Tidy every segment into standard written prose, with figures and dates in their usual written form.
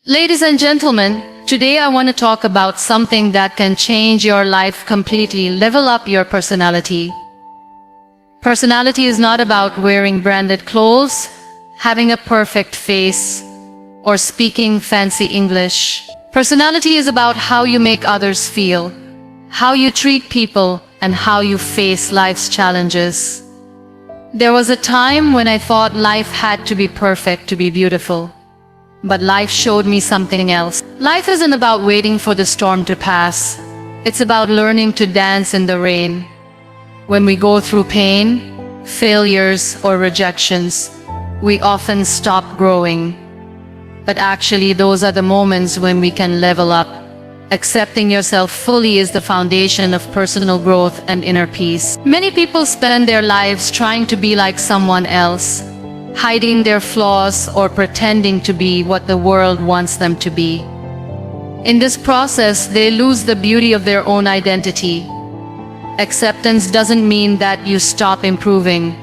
Ladies and gentlemen, today I want to talk about something that can change your life completely, level up your personality. Personality is not about wearing branded clothes, having a perfect face, or speaking fancy English. Personality is about how you make others feel, how you treat people, and how you face life's challenges. There was a time when I thought life had to be perfect to be beautiful. But life showed me something else. Life isn't about waiting for the storm to pass. It's about learning to dance in the rain. When we go through pain, failures, or rejections, we often stop growing. But actually, those are the moments when we can level up. Accepting yourself fully is the foundation of personal growth and inner peace. Many people spend their lives trying to be like someone else, hiding their flaws or pretending to be what the world wants them to be. In this process, they lose the beauty of their own identity. Acceptance doesn't mean that you stop improving.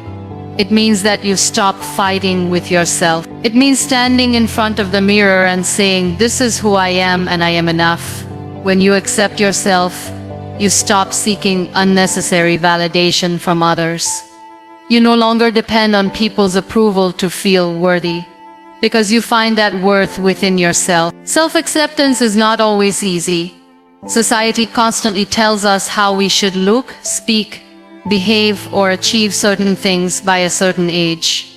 It means that you stop fighting with yourself. It means standing in front of the mirror and saying, "This is who I am and I am enough." When you accept yourself, you stop seeking unnecessary validation from others. You no longer depend on people's approval to feel worthy, because you find that worth within yourself. Self-acceptance is not always easy. Society constantly tells us how we should look, speak, behave, or achieve certain things by a certain age.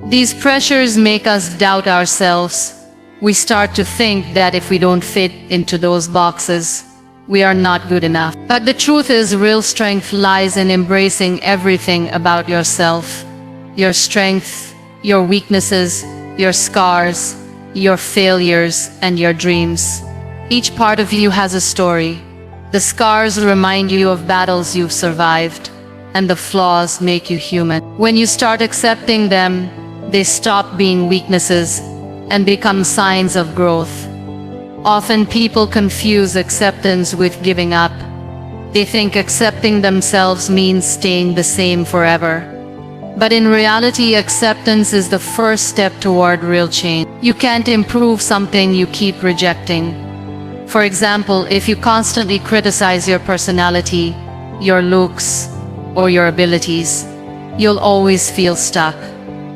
These pressures make us doubt ourselves. We start to think that if we don't fit into those boxes, we are not good enough. But the truth is, real strength lies in embracing everything about yourself. Your strengths, your weaknesses, your scars, your failures, and your dreams. Each part of you has a story. The scars remind you of battles you've survived, and the flaws make you human. When you start accepting them, they stop being weaknesses and become signs of growth. Often people confuse acceptance with giving up. They think accepting themselves means staying the same forever. But in reality, acceptance is the first step toward real change. You can't improve something you keep rejecting. For example, if you constantly criticize your personality, your looks, or your abilities, you'll always feel stuck.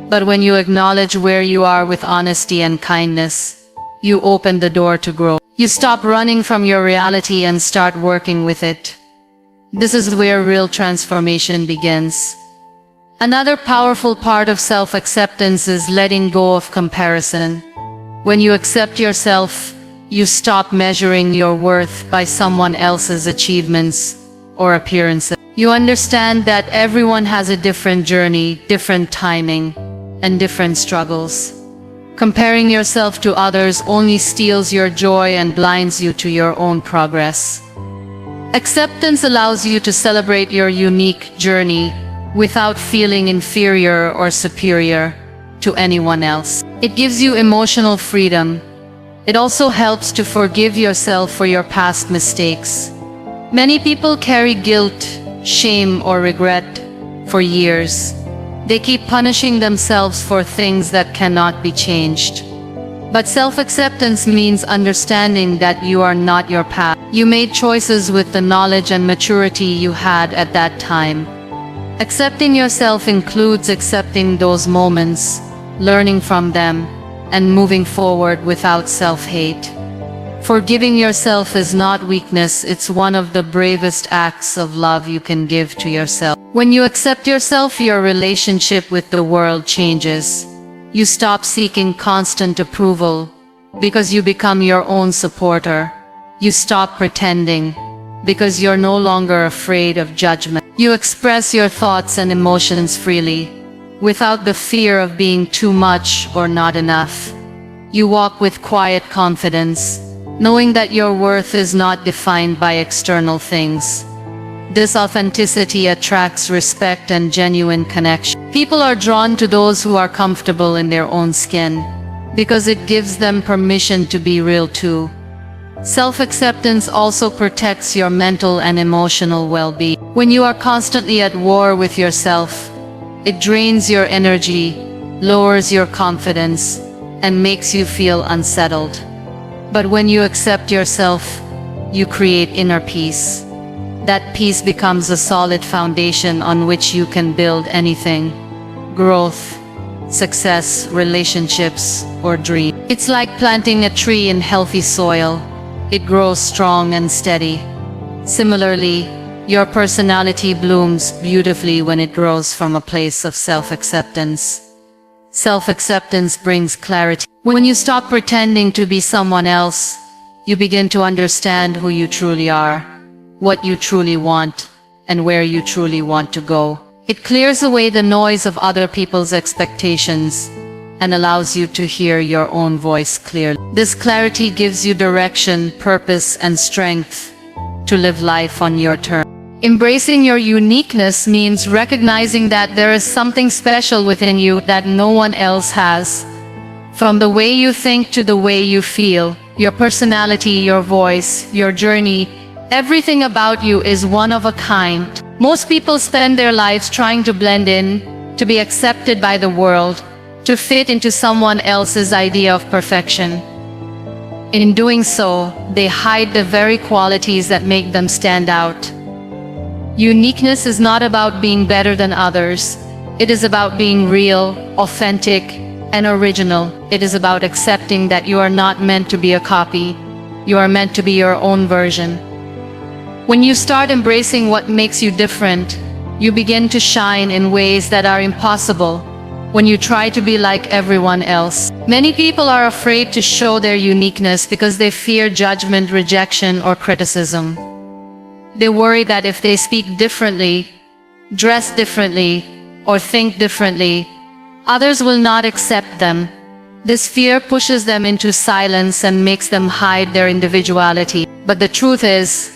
But when you acknowledge where you are with honesty and kindness, you open the door to grow. You stop running from your reality and start working with it. This is where real transformation begins. Another powerful part of self-acceptance is letting go of comparison. When you accept yourself, you stop measuring your worth by someone else's achievements or appearances. You understand that everyone has a different journey, different timing, and different struggles. Comparing yourself to others only steals your joy and blinds you to your own progress. Acceptance allows you to celebrate your unique journey without feeling inferior or superior to anyone else. It gives you emotional freedom. It also helps to forgive yourself for your past mistakes. Many people carry guilt, shame, or regret for years. They keep punishing themselves for things that cannot be changed. But self-acceptance means understanding that you are not your past. You made choices with the knowledge and maturity you had at that time. Accepting yourself includes accepting those moments, learning from them, and moving forward without self-hate. Forgiving yourself is not weakness, it's one of the bravest acts of love you can give to yourself. When you accept yourself, your relationship with the world changes. You stop seeking constant approval because you become your own supporter. You stop pretending because you're no longer afraid of judgment. You express your thoughts and emotions freely, without the fear of being too much or not enough. You walk with quiet confidence, knowing that your worth is not defined by external things. This authenticity attracts respect and genuine connection. People are drawn to those who are comfortable in their own skin, because it gives them permission to be real too. Self-acceptance also protects your mental and emotional well-being. When you are constantly at war with yourself, it drains your energy, lowers your confidence, and makes you feel unsettled. But when you accept yourself, you create inner peace. That peace becomes a solid foundation on which you can build anything: growth, success, relationships, or dream. It's like planting a tree in healthy soil. It grows strong and steady. Similarly, your personality blooms beautifully when it grows from a place of self-acceptance. Self-acceptance brings clarity. When you stop pretending to be someone else, you begin to understand who you truly are, what you truly want, and where you truly want to go. It clears away the noise of other people's expectations and allows you to hear your own voice clearly. This clarity gives you direction, purpose, and strength to live life on your terms. Embracing your uniqueness means recognizing that there is something special within you that no one else has. From the way you think to the way you feel, your personality, your voice, your journey, everything about you is one of a kind. Most people spend their lives trying to blend in, to be accepted by the world, to fit into someone else's idea of perfection. In doing so, they hide the very qualities that make them stand out. Uniqueness is not about being better than others. It is about being real, authentic, and original. It is about accepting that you are not meant to be a copy. You are meant to be your own version. When you start embracing what makes you different, you begin to shine in ways that are impossible when you try to be like everyone else. Many people are afraid to show their uniqueness because they fear judgment, rejection, or criticism. They worry that if they speak differently, dress differently, or think differently, others will not accept them. This fear pushes them into silence and makes them hide their individuality. But the truth is,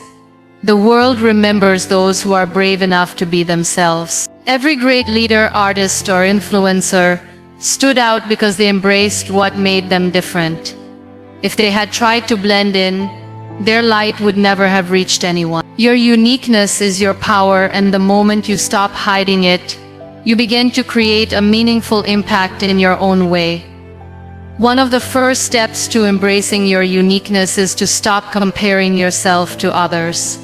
the world remembers those who are brave enough to be themselves. Every great leader, artist, or influencer stood out because they embraced what made them different. If they had tried to blend in, their light would never have reached anyone. Your uniqueness is your power, and the moment you stop hiding it, you begin to create a meaningful impact in your own way. One of the first steps to embracing your uniqueness is to stop comparing yourself to others.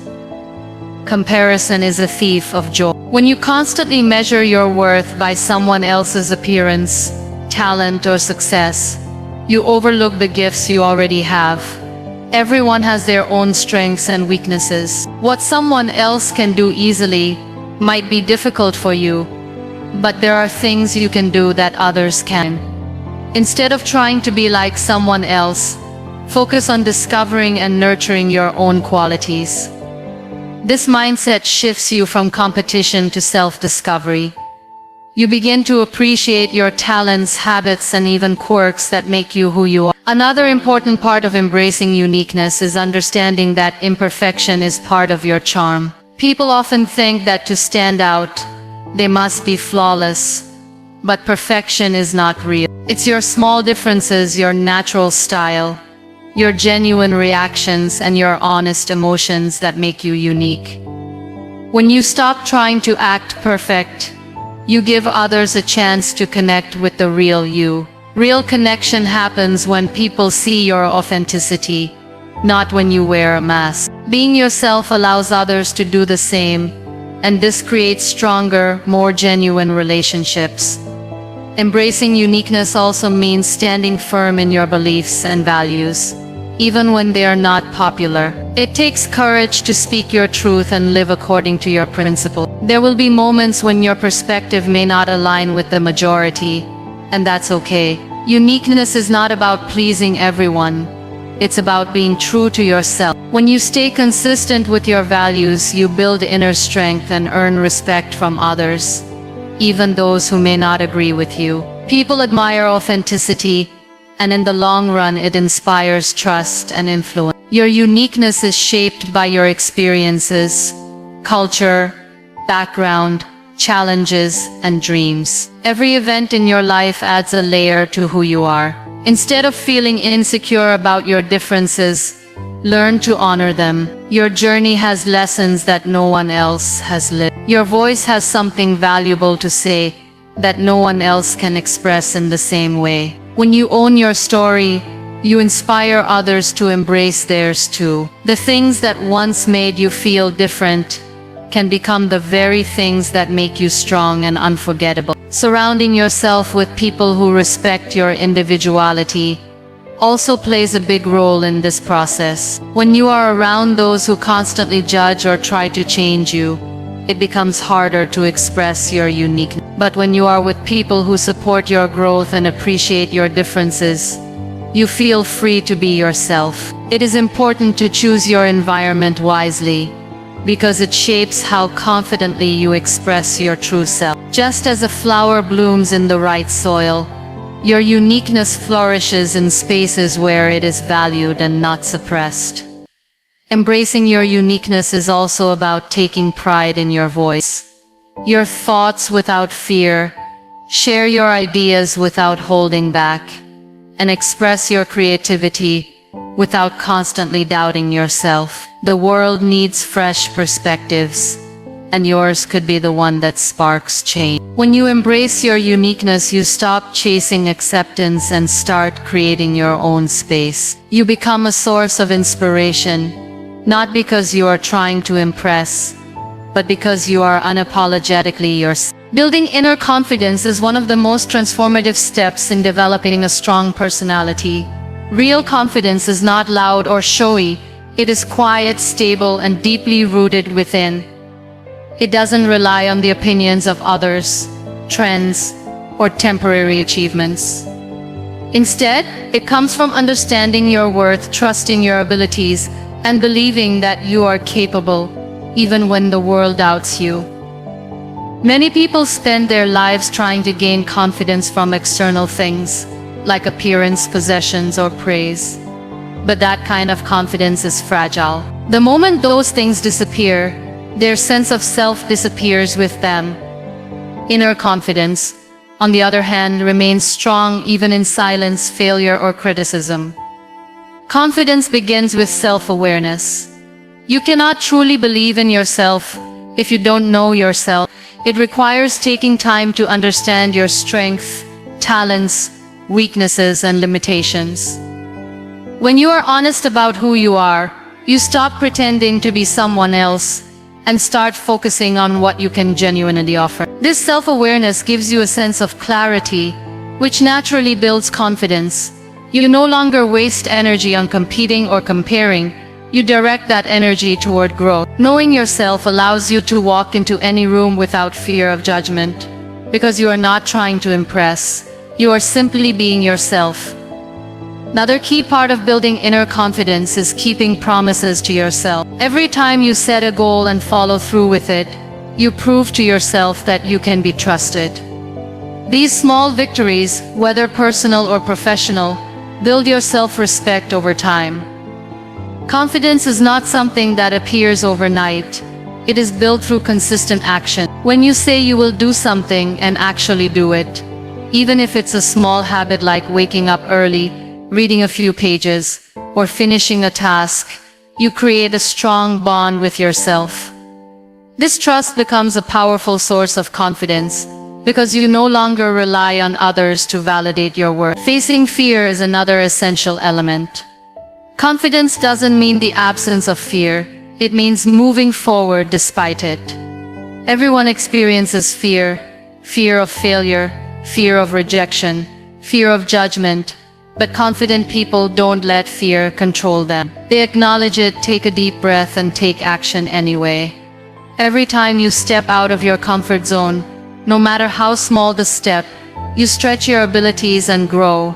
Comparison is a thief of joy. When you constantly measure your worth by someone else's appearance, talent, or success, you overlook the gifts you already have. Everyone has their own strengths and weaknesses. What someone else can do easily might be difficult for you, but there are things you can do that others can. Instead of trying to be like someone else, focus on discovering and nurturing your own qualities. This mindset shifts you from competition to self-discovery. You begin to appreciate your talents, habits, and even quirks that make you who you are. Another important part of embracing uniqueness is understanding that imperfection is part of your charm. People often think that to stand out, they must be flawless. But perfection is not real. It's your small differences, your natural style, your genuine reactions, and your honest emotions that make you unique. When you stop trying to act perfect, you give others a chance to connect with the real you. Real connection happens when people see your authenticity, not when you wear a mask. Being yourself allows others to do the same, and this creates stronger, more genuine relationships. Embracing uniqueness also means standing firm in your beliefs and values, even when they are not popular. It takes courage to speak your truth and live according to your principles. There will be moments when your perspective may not align with the majority, and that's okay. Uniqueness is not about pleasing everyone. It's about being true to yourself. When you stay consistent with your values, you build inner strength and earn respect from others, even those who may not agree with you. People admire authenticity, and in the long run, it inspires trust and influence. Your uniqueness is shaped by your experiences, culture, background, challenges, and dreams. Every event in your life adds a layer to who you are. Instead of feeling insecure about your differences, learn to honor them. Your journey has lessons that no one else has lived. Your voice has something valuable to say that no one else can express in the same way. When you own your story, you inspire others to embrace theirs too. The things that once made you feel different can become the very things that make you strong and unforgettable. Surrounding yourself with people who respect your individuality also plays a big role in this process. When you are around those who constantly judge or try to change you, it becomes harder to express your uniqueness. But when you are with people who support your growth and appreciate your differences, you feel free to be yourself. It is important to choose your environment wisely, because it shapes how confidently you express your true self. Just as a flower blooms in the right soil, your uniqueness flourishes in spaces where it is valued and not suppressed. Embracing your uniqueness is also about taking pride in your voice, your thoughts without fear. Share your ideas without holding back, and express your creativity without constantly doubting yourself. The world needs fresh perspectives, and yours could be the one that sparks change. When you embrace your uniqueness, you stop chasing acceptance and start creating your own space. You become a source of inspiration, not because you are trying to impress, but because you are unapologetically yourself. Building inner confidence is one of the most transformative steps in developing a strong personality. Real confidence is not loud or showy. It is quiet, stable, and deeply rooted within. It doesn't rely on the opinions of others, trends, or temporary achievements. Instead, it comes from understanding your worth, trusting your abilities, and believing that you are capable, even when the world doubts you. Many people spend their lives trying to gain confidence from external things, like appearance, possessions, or praise. But that kind of confidence is fragile. The moment those things disappear, their sense of self disappears with them. Inner confidence, on the other hand, remains strong even in silence, failure, or criticism. Confidence begins with self-awareness. You cannot truly believe in yourself if you don't know yourself. It requires taking time to understand your strengths, talents, weaknesses, and limitations. When you are honest about who you are, you stop pretending to be someone else and start focusing on what you can genuinely offer. This self-awareness gives you a sense of clarity, which naturally builds confidence. You no longer waste energy on competing or comparing. You direct that energy toward growth. Knowing yourself allows you to walk into any room without fear of judgment, because you are not trying to impress. You are simply being yourself. Another key part of building inner confidence is keeping promises to yourself. Every time you set a goal and follow through with it, you prove to yourself that you can be trusted. These small victories, whether personal or professional, build your self-respect over time. Confidence is not something that appears overnight. It is built through consistent action. When you say you will do something and actually do it, even if it's a small habit like waking up early, reading a few pages, or finishing a task, you create a strong bond with yourself. This trust becomes a powerful source of confidence, because you no longer rely on others to validate your worth. Facing fear is another essential element. Confidence doesn't mean the absence of fear, it means moving forward despite it. Everyone experiences fear, fear of failure, fear of rejection, fear of judgment, but confident people don't let fear control them. They acknowledge it, take a deep breath, and take action anyway. Every time you step out of your comfort zone, no matter how small the step, you stretch your abilities and grow.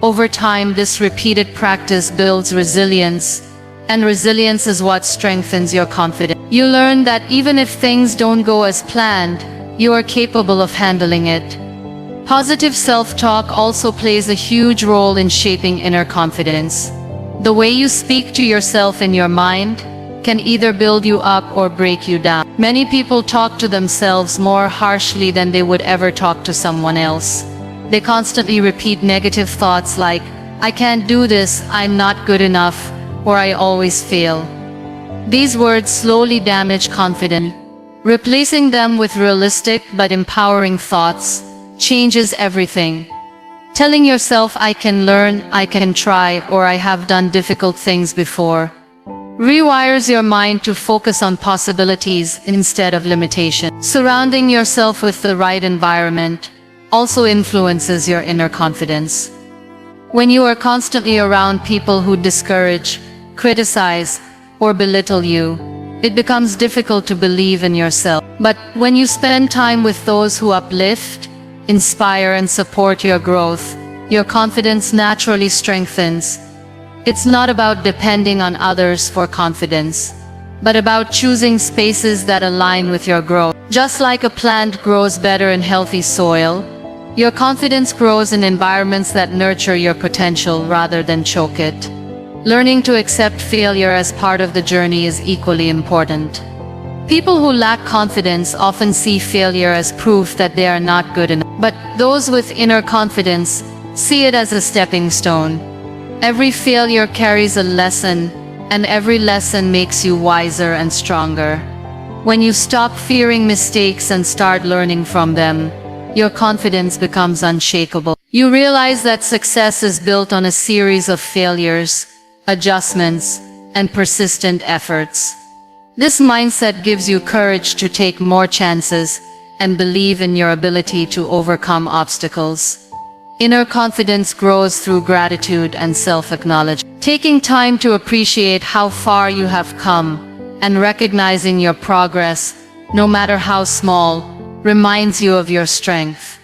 Over time, this repeated practice builds resilience, and resilience is what strengthens your confidence. You learn that even if things don't go as planned, you are capable of handling it. Positive self-talk also plays a huge role in shaping inner confidence. The way you speak to yourself in your mind can either build you up or break you down. Many people talk to themselves more harshly than they would ever talk to someone else. They constantly repeat negative thoughts like, "I can't do this, I'm not good enough," or "I always fail." These words slowly damage confidence. Replacing them with realistic but empowering thoughts changes everything. Telling yourself I can learn, I can try, or I have done difficult things before rewires your mind to focus on possibilities instead of limitation. Surrounding yourself with the right environment also influences your inner confidence. When you are constantly around people who discourage, criticize, or belittle you, it becomes difficult to believe in yourself. But when you spend time with those who uplift, inspire, and support your growth, your confidence naturally strengthens. It's not about depending on others for confidence, but about choosing spaces that align with your growth. Just like a plant grows better in healthy soil, your confidence grows in environments that nurture your potential rather than choke it. Learning to accept failure as part of the journey is equally important. People who lack confidence often see failure as proof that they are not good enough. But those with inner confidence see it as a stepping stone. Every failure carries a lesson, and every lesson makes you wiser and stronger. When you stop fearing mistakes and start learning from them, your confidence becomes unshakable. You realize that success is built on a series of failures, adjustments, and persistent efforts. This mindset gives you courage to take more chances and believe in your ability to overcome obstacles. Inner confidence grows through gratitude and self-acknowledgement. Taking time to appreciate how far you have come and recognizing your progress, no matter how small, reminds you of your strength.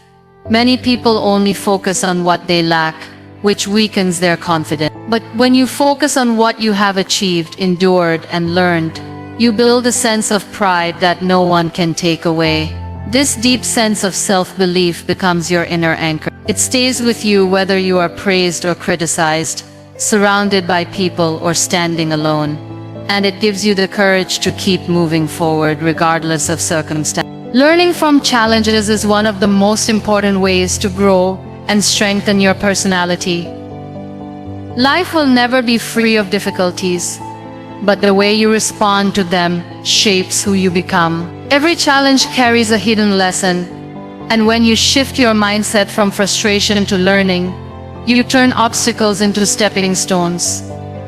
Many people only focus on what they lack, which weakens their confidence. But when you focus on what you have achieved, endured, and learned, you build a sense of pride that no one can take away. This deep sense of self-belief becomes your inner anchor. It stays with you whether you are praised or criticized, surrounded by people or standing alone. And it gives you the courage to keep moving forward regardless of circumstance. Learning from challenges is one of the most important ways to grow and strengthen your personality. Life will never be free of difficulties, but the way you respond to them shapes who you become. Every challenge carries a hidden lesson, and when you shift your mindset from frustration to learning, you turn obstacles into stepping stones.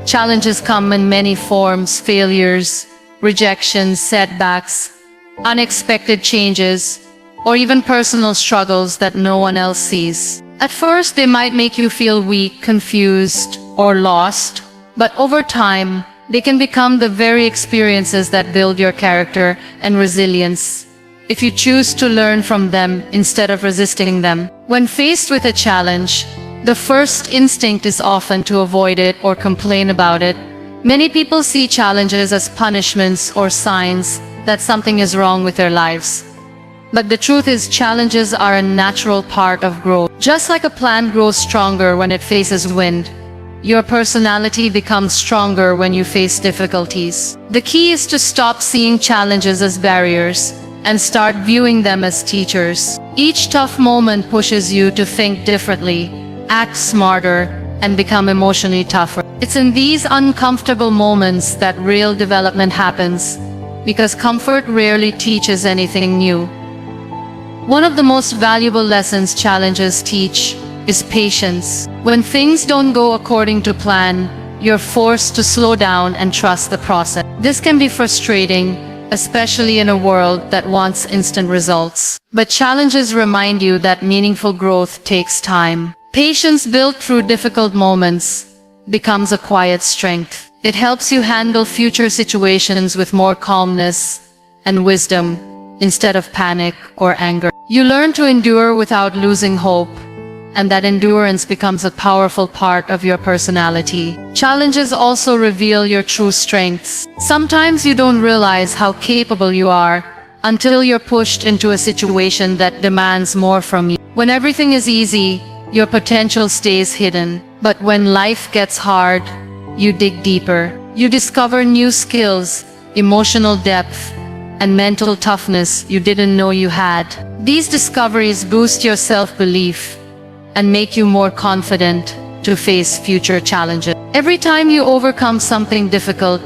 Challenges come in many forms: failures, rejections, setbacks, unexpected changes, or even personal struggles that no one else sees. At first, they might make you feel weak, confused, or lost, but over time, they can become the very experiences that build your character and resilience, if you choose to learn from them instead of resisting them. When faced with a challenge, the first instinct is often to avoid it or complain about it. Many people see challenges as punishments or signs that something is wrong with their lives. But the truth is, challenges are a natural part of growth. Just like a plant grows stronger when it faces wind, your personality becomes stronger when you face difficulties. The key is to stop seeing challenges as barriers and start viewing them as teachers. Each tough moment pushes you to think differently, act smarter, and become emotionally tougher. It's in these uncomfortable moments that real development happens, because comfort rarely teaches anything new. One of the most valuable lessons challenges teach is patience. When things don't go according to plan, you're forced to slow down and trust the process. This can be frustrating, especially in a world that wants instant results. But challenges remind you that meaningful growth takes time. Patience built through difficult moments becomes a quiet strength. It helps you handle future situations with more calmness and wisdom instead of panic or anger. You learn to endure without losing hope, and that endurance becomes a powerful part of your personality. Challenges also reveal your true strengths. Sometimes you don't realize how capable you are until you're pushed into a situation that demands more from you. When everything is easy, your potential stays hidden. But when life gets hard, you dig deeper. You discover new skills, emotional depth, and mental toughness you didn't know you had. These discoveries boost your self-belief and make you more confident to face future challenges. Every time you overcome something difficult,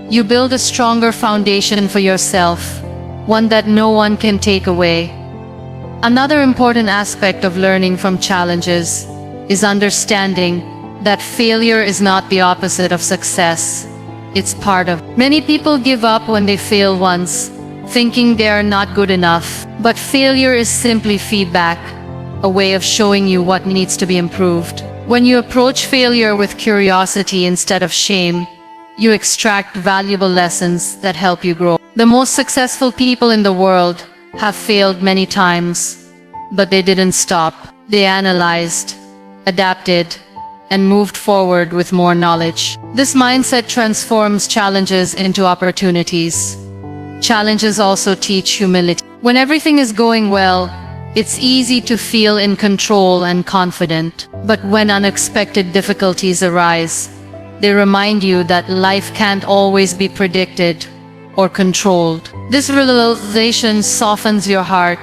you build a stronger foundation for yourself, one that no one can take away. Another important aspect of learning from challenges is understanding that failure is not the opposite of success. It's part of. Many people give up when they fail once, thinking they are not good enough. But failure is simply feedback, a way of showing you what needs to be improved. When you approach failure with curiosity instead of shame, you extract valuable lessons that help you grow. The most successful people in the world have failed many times, but they didn't stop. They analyzed, adapted, and moved forward with more knowledge. This mindset transforms challenges into opportunities. Challenges also teach humility. When everything is going well, it's easy to feel in control and confident. But when unexpected difficulties arise, they remind you that life can't always be predicted or controlled. This realization softens your heart,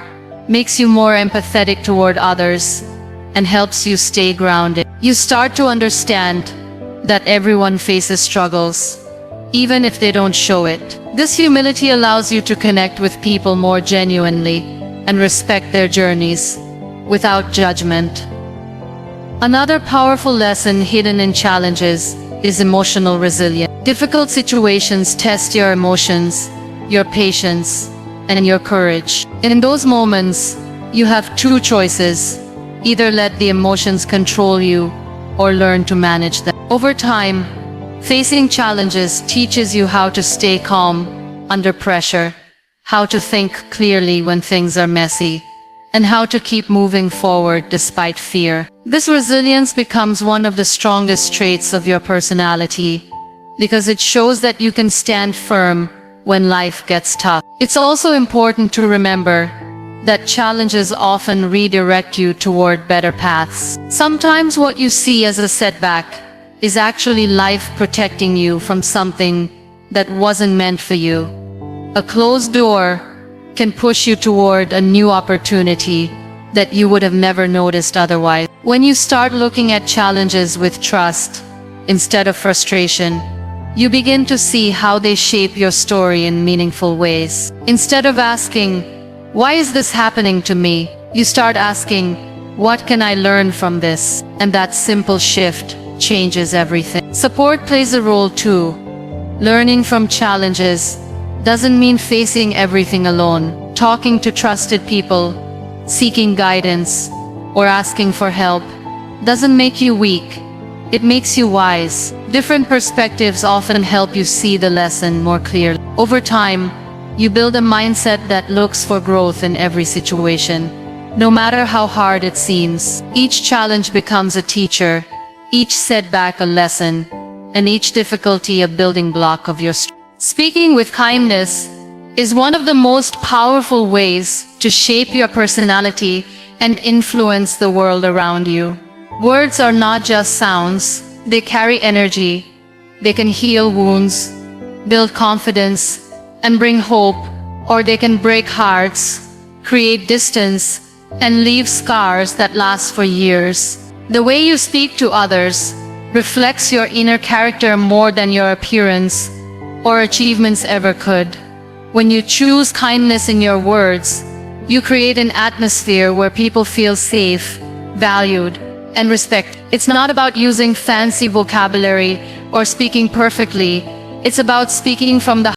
makes you more empathetic toward others, and helps you stay grounded. You start to understand that everyone faces struggles, even if they don't show it. This humility allows you to connect with people more genuinely and respect their journeys without judgment. Another powerful lesson hidden in challenges is emotional resilience. Difficult situations test your emotions, your patience, and your courage. In those moments, you have two choices: either let the emotions control you or learn to manage them. Over time, facing challenges teaches you how to stay calm under pressure, how to think clearly when things are messy, and how to keep moving forward despite fear. This resilience becomes one of the strongest traits of your personality, because it shows that you can stand firm when life gets tough. It's also important to remember that challenges often redirect you toward better paths. Sometimes what you see as a setback is actually life protecting you from something that wasn't meant for you. A closed door can push you toward a new opportunity that you would have never noticed otherwise. When you start looking at challenges with trust instead of frustration, you begin to see how they shape your story in meaningful ways. Instead of asking, "Why is this happening to me?" you start asking, "What can I learn from this?" And that simple shift changes everything. Support plays a role too. Learning from challenges doesn't mean facing everything alone. Talking to trusted people, seeking guidance, or asking for help doesn't make you weak. It makes you wise. Different perspectives often help you see the lesson more clearly. Over time, you build a mindset that looks for growth in every situation. No matter how hard it seems, each challenge becomes a teacher, each setback a lesson, and each difficulty a building block of your strength. Speaking with kindness is one of the most powerful ways to shape your personality and influence the world around you. Words are not just sounds, they carry energy. They can heal wounds, build confidence, and bring hope, or they can break hearts, create distance, and leave scars that last for years. The way you speak to others reflects your inner character more than your appearance or achievements ever could. When you choose kindness in your words, you create an atmosphere where people feel safe, valued, and respected. It's not about using fancy vocabulary or speaking perfectly. It's about speaking from the